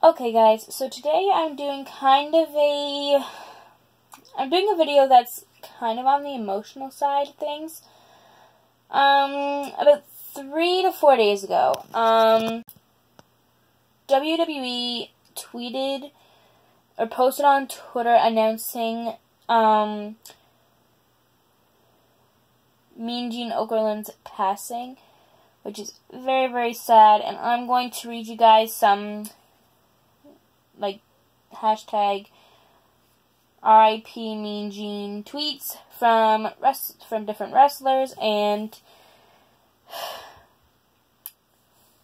Okay guys, so today I'm doing a video that's kind of on the emotional side of things. About 3 to 4 days ago, WWE tweeted or posted on Twitter announcing Mean Gene Okerlund's passing, which is very, very sad, and I'm going to read you guys some hashtag RIP Mean Gene tweets from different wrestlers, and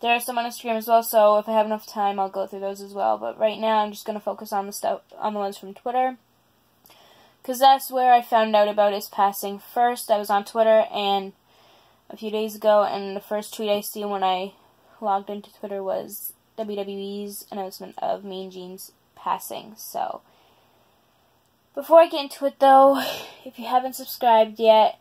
there are some on Instagram as well, so if I have enough time I'll go through those as well, but right now I'm just going to focus on the ones from Twitter, because that's where I found out about his passing first. I was on Twitter and a few days ago, and the first tweet I see when I logged into Twitter was WWE's announcement of Mean Gene's passing. So before I get into it though, if you haven't subscribed yet,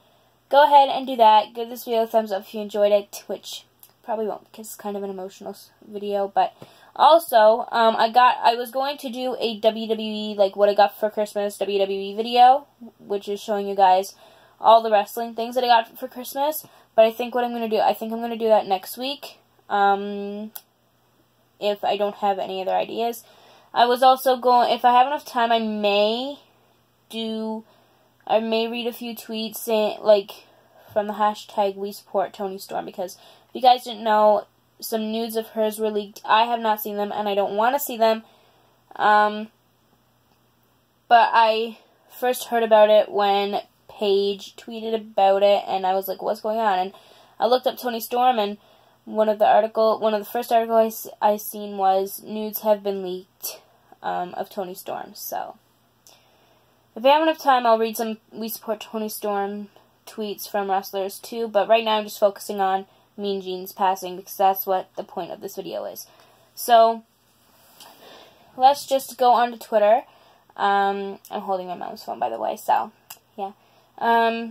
go ahead and do that. Give this video a thumbs up if you enjoyed it, which probably won't because it's kind of an emotional video. But also, I was going to do a WWE, what I got for Christmas WWE video, which is showing you guys all the wrestling things that I got for Christmas. But I think what I'm going to do, I'm going to do that next week, if I don't have any other ideas. I was also going, if I have enough time, I may read a few tweets saying, from the hashtag We Support Toni Storm, because if you guys didn't know, some nudes of hers were leaked. I have not seen them, and I don't want to see them. But I first heard about it when Paige tweeted about it, and I was like, what's going on? And I looked up Toni Storm, and one of the first articles I seen was nudes have been leaked of Toni Storm. So if I have enough time, I'll read some We Support Toni Storm tweets from wrestlers too, but right now I'm just focusing on Mean Gene's passing because that's what the point of this video is. So let's just go on to Twitter. I'm holding my mom's phone, by the way, so yeah.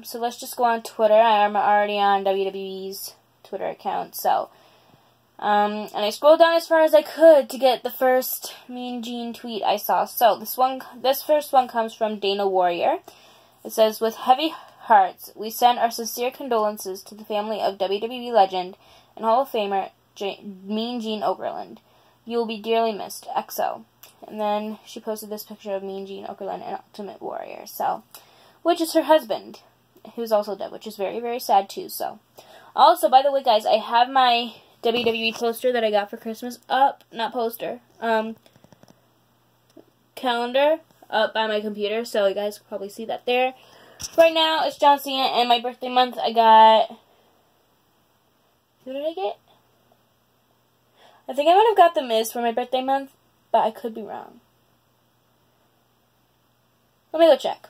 So let's just go on Twitter. I am already on WWE's Twitter account, so and I scrolled down as far as I could to get the first Mean Gene tweet I saw. So this first one comes from Dana Warrior. It says, "With heavy hearts, we send our sincere condolences to the family of WWE legend and Hall of Famer Mean Gene Okerlund. You will be dearly missed, XO." And then she posted this picture of Mean Gene Okerlund and Ultimate Warrior, so, which is her husband, who's also dead, which is very, very sad too. So also, by the way, guys, I have my WWE poster that I got for Christmas up, not poster, calendar up by my computer, so you guys can probably see that there. Right now, it's John Cena, and my birthday month, I got, who did I get? I think I might have got The Miz for my birthday month, but I could be wrong. Let me go check.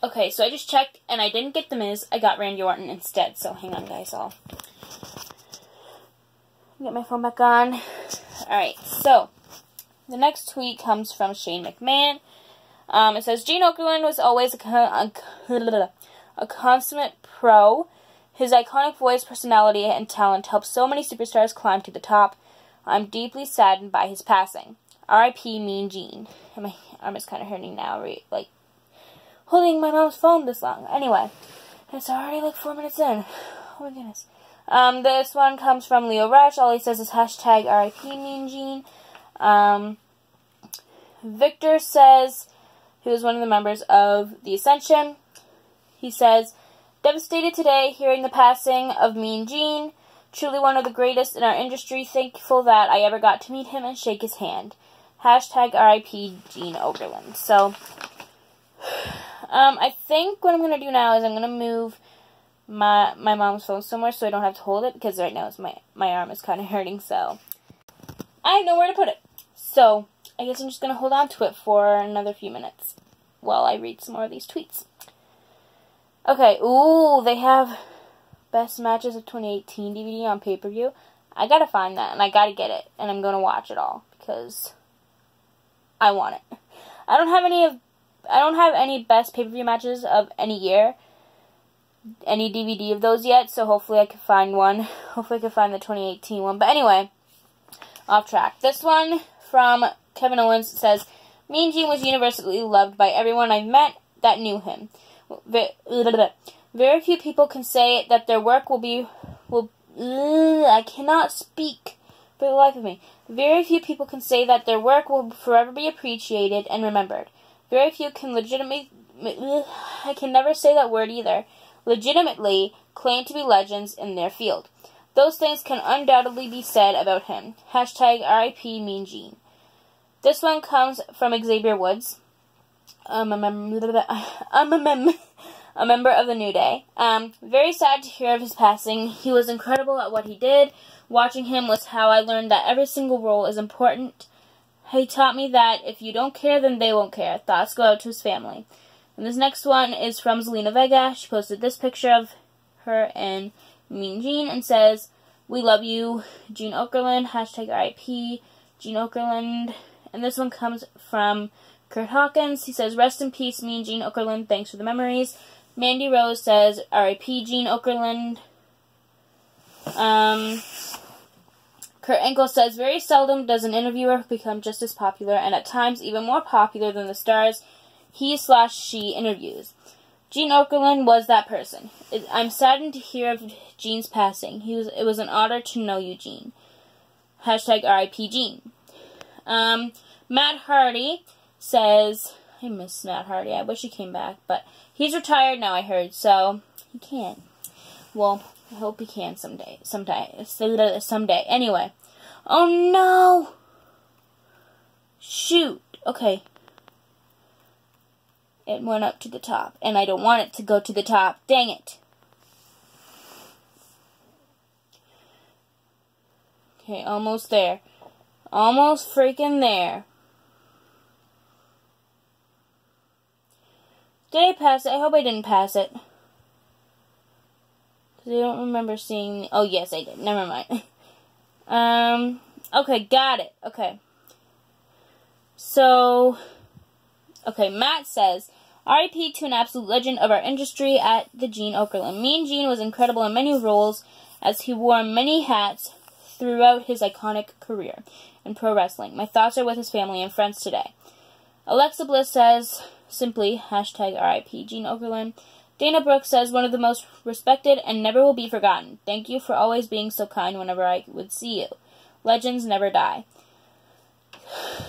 Okay, so I just checked, and I didn't get The Miz. I got Randy Orton instead, so hang on, guys. I'll get my phone back on. Alright, so the next tweet comes from Shane McMahon. It says, "Gene Okerlund was always a consummate pro. His iconic voice, personality, and talent helped so many superstars climb to the top. I'm deeply saddened by his passing. R.I.P. Mean Gene." And my arm is kind of hurting now, holding my mom's phone this long. Anyway, it's already 4 minutes in. Oh my goodness. This one comes from Leo Rush. All he says is hashtag RIP Mean Gene. Victor says, he was one of the members of The Ascension. He says, "Devastated today hearing the passing of Mean Gene. Truly one of the greatest in our industry. Thankful that I ever got to meet him and shake his hand. Hashtag RIP Gene Okerlund." So I think what I'm going to do now is I'm going to move my mom's phone somewhere so I don't have to hold it, because right now my arm is kind of hurting, so I have nowhere to put it. So I guess I'm just going to hold on to it for another few minutes while I read some more of these tweets. Okay, ooh, they have Best Matches of 2018 DVD on pay-per-view. I gotta find that, and I gotta get it, and I'm gonna watch it all, because I want it. I don't have any best pay-per-view matches of any year, any DVD of those yet, so hopefully I can find one. Hopefully I can find the 2018 one. But anyway, off track. This one from Kevin Owens says, Mean Gene was universally loved by everyone I met that knew him. Very few people can say that their work I cannot speak for the life of me. Very few people can say that their work will forever be appreciated and remembered. Very few can I can never say that word either. Legitimately claim to be legends in their field. Those things can undoubtedly be said about him. Hashtag RIP Mean Gene. This one comes from Xavier Woods. A member of the New Day. Very sad to hear of his passing. He was incredible at what he did. Watching him was how I learned that every single role is important. He taught me that if you don't care, then they won't care. Thoughts go out to his family. And this next one is from Zelina Vega. She posted this picture of her and Mean Gene and says, "We love you, Gene Okerlund." Hashtag RIP Gene Okerlund. And this one comes from Kurt Hawkins. He says, "Rest in peace, Mean Gene Okerlund. Thanks for the memories." Mandy Rose says, "RIP Gene Okerlund." Kurt Angle says, "Very seldom does an interviewer become just as popular, and at times even more popular than the stars he/she interviews. Gene Okerlund was that person. I'm saddened to hear of Gene's passing. It was an honor to know you, Gene." Hashtag RIP Gene. Matt Hardy says, I miss Matt Hardy. I wish he came back, but he's retired now, I heard, so he can't. Well, I hope he can someday. Anyway. Oh no! Shoot. Okay. It went up to the top, and I don't want it to go to the top. Dang it. Okay, almost there. Almost freaking there. Did I pass it? I hope I didn't pass it. Because I don't remember seeing... Oh, yes, I did. Never mind. Okay, got it. Okay. So... Okay, Matt says, "RIP to an absolute legend of our industry at the Gene Okerlund. Mean Gene was incredible in many roles as he wore many hats throughout his iconic career in pro wrestling. My thoughts are with his family and friends today." Alexa Bliss says, simply, hashtag RIP Gene Okerlund. Dana Brooks says, "One of the most respected and never will be forgotten. Thank you for always being so kind whenever I would see you. Legends never die."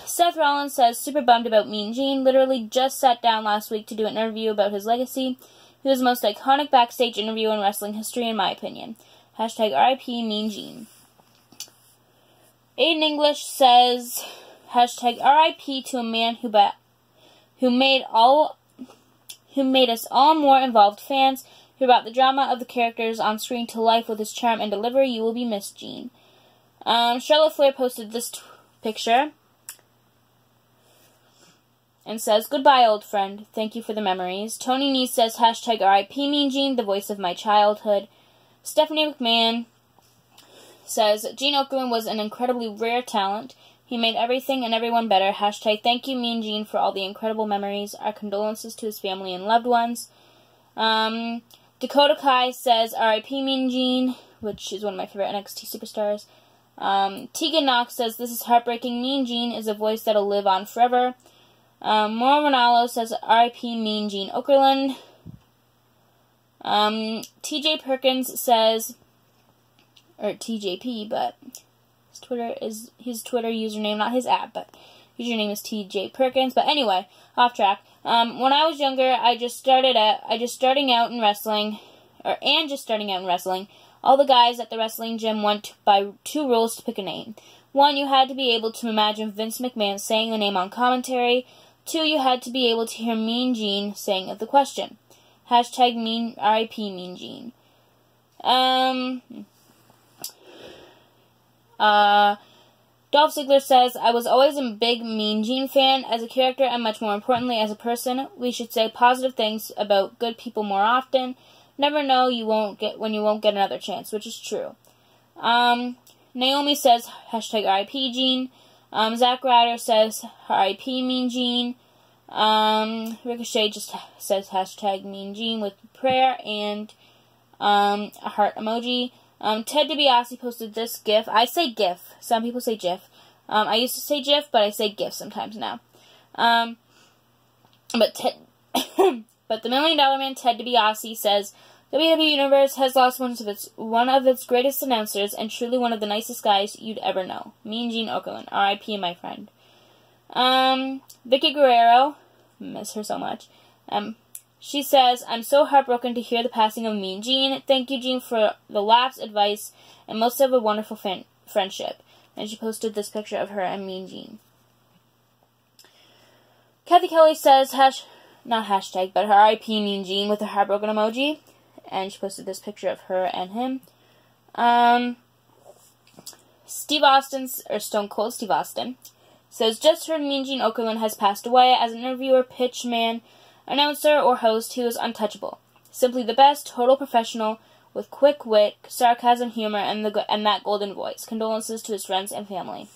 Seth Rollins says, "Super bummed about Mean Gene. Literally just sat down last week to do an interview about his legacy. He was the most iconic backstage interview in wrestling history, in my opinion. Hashtag RIP Mean Gene." Aiden English says, hashtag RIP to a man who made us all more involved fans, who brought the drama of the characters on screen to life with his charm and delivery. You will be missed, Gene." Charlotte Flair posted this picture and says, "Goodbye, old friend. Thank you for the memories." Tony Nese says, hashtag RIP Mean Gene, the voice of my childhood. Stephanie McMahon says, "Gene Okerlund was an incredibly rare talent. He made everything and everyone better. Hashtag thank you, Mean Gene, for all the incredible memories. Our condolences to his family and loved ones." Dakota Kai says, RIP Mean Gene, which is one of my favorite NXT superstars. Tegan Knox says, "This is heartbreaking. Mean Gene is a voice that'll live on forever." Maura Ronaldo says, RIP Mean Gene Okerlund. TJ Perkins says, or TJP, but his Twitter username, not his app, but username is TJ Perkins. But anyway, off track. When I was younger, just starting out in wrestling. All the guys at the wrestling gym went by two rules to pick a name. One, you had to be able to imagine Vince McMahon saying the name on commentary. Two, you had to be able to hear Mean Gene saying of the question. Hashtag RIP Mean Gene. Dolph Ziggler says, "I was always a big Mean Gene fan as a character and much more importantly as a person. We should say positive things about good people more often. Never know when you won't get another chance," which is true. Naomi says, hashtag RIP Gene. Zack Ryder says, RIP Mean Gene. Ricochet just says hashtag Mean Gene with prayer and a heart emoji. Ted DiBiase posted this GIF. I say GIF. Some people say GIF. I used to say GIF, but I say GIF sometimes now. But the $1 Million Man, Ted DiBiase, says, WWE Universe has lost one of its greatest announcers and truly one of the nicest guys you'd ever know. Mean Gene Okerlund. R.I.P. my friend. Vicky Guerrero, miss her so much. She says, I'm so heartbroken to hear the passing of Mean Gene. Thank you, Gene, for the laughs, advice, and most of a wonderful friendship. And she posted this picture of her and Mean Gene. Kathy Kelly says, not hashtag, but her RIP Mean Gene with a heartbroken emoji. And she posted this picture of her and him. Steve Austin, or Stone Cold Steve Austin, says, just heard Mean Gene Okerlund has passed away. As an interviewer, pitchman, announcer, or host, he was untouchable. Simply the best, total professional, with quick wit, sarcasm, humor, and that golden voice. Condolences to his friends and family.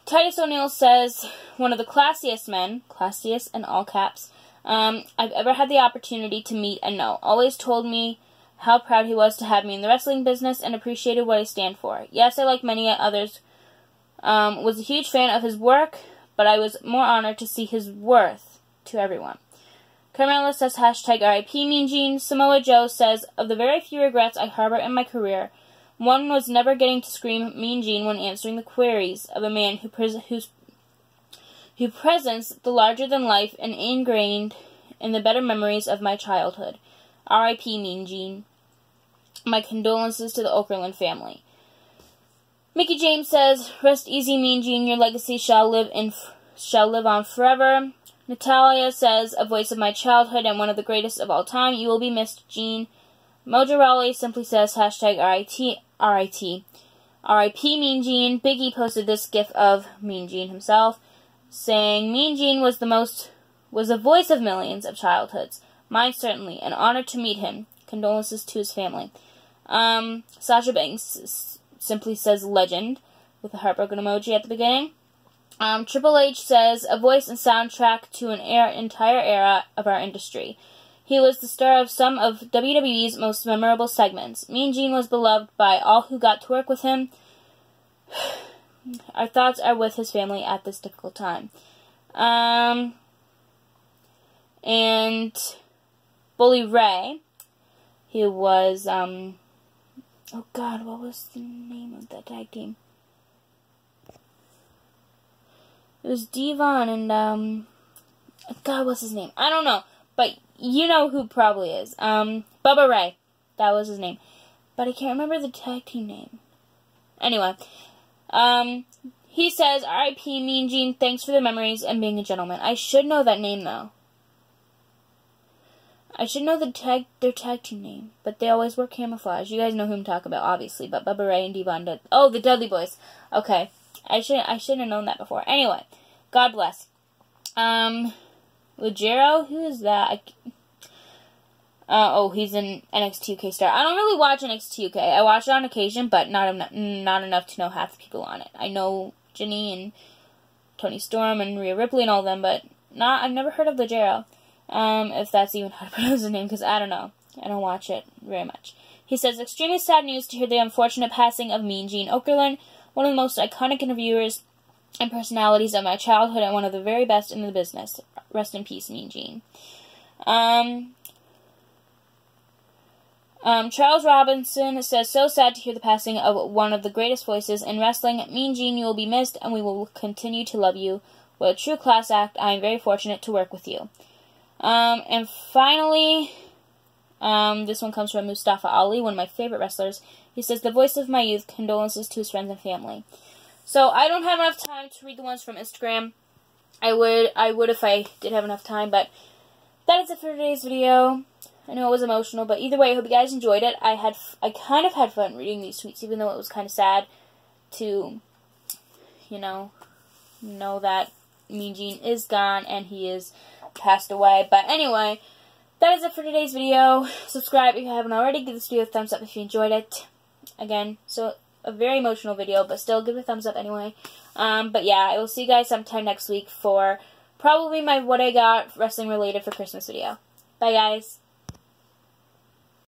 Titus O'Neil says, one of the classiest men, classiest in all caps, I've ever had the opportunity to meet and know. Always told me how proud he was to have me in the wrestling business and appreciated what I stand for. Yes, I, like many others, was a huge fan of his work, but I was more honored to see his worth to everyone. Carmela says, hashtag RIP Mean Gene. Samoa Joe says, of the very few regrets I harbor in my career, one was never getting to scream Mean Gene when answering the queries of a man who presents the larger-than-life and ingrained in the better memories of my childhood. RIP Mean Gene. My condolences to the Okerlund family. Mickey James says, rest easy, Mean Gene. Your legacy shall live on forever. Natalia says, a voice of my childhood and one of the greatest of all time. You will be missed, Gene. Mojo Raleigh simply says, hashtag RIP Mean Gene. Biggie posted this gif of Mean Gene himself, saying, Mean Gene was the voice of millions of childhoods. Mine certainly. An honor to meet him. Condolences to his family. Sasha Banks simply says legend, with a heartbroken emoji at the beginning. Triple H says, a voice and soundtrack to an entire era of our industry. He was the star of some of WWE's most memorable segments. Mean Gene was beloved by all who got to work with him. Our thoughts are with his family at this difficult time. And Bully Ray, he was, oh God, what was the name of that tag team? It was Devon and, God, what's his name? I don't know, but you know who probably is. Bubba Ray, that was his name. But I can't remember the tag team name. Anyway, he says, RIP Mean Gene, thanks for the memories and being a gentleman. I should know that name, though. I should know their tag team name, but they always wear camouflage. You guys know who I'm talking about, obviously, but Bubba Ray and Devon oh, the Dudley Boys. Okay. I should have known that before. Anyway, God bless. Ligero, who is that? He's an NXT UK star. I don't really watch NXT UK. I watch it on occasion, but not enough to know half the people on it. I know Jenny and Tony Storm and Rhea Ripley and all of them, but I've never heard of Ligero. If that's even how to pronounce his name, because I don't know. I don't watch it very much. He says, extremely sad news to hear the unfortunate passing of Mean Gene Okerlund, one of the most iconic interviewers and personalities of my childhood and one of the very best in the business. Rest in peace, Mean Gene. Charles Robinson says, so sad to hear the passing of one of the greatest voices in wrestling. Mean Gene, you will be missed and we will continue to love you. What a true class act. I am very fortunate to work with you. And finally, this one comes from Mustafa Ali, one of my favorite wrestlers. He says, the voice of my youth, condolences to his friends and family. So, I don't have enough time to read the ones from Instagram. I would if I did have enough time, but that is it for today's video. I know it was emotional, but either way, I hope you guys enjoyed it. I kind of had fun reading these tweets, even though it was kind of sad to, know that Mean Gene is gone and he is passed away. But anyway, that is it for today's video. Subscribe if you haven't already. Give this video a thumbs up if you enjoyed it. Again, so a very emotional video, but still give it a thumbs up anyway. But yeah, I will see you guys sometime next week for probably my What I Got wrestling related for Christmas video. Bye guys.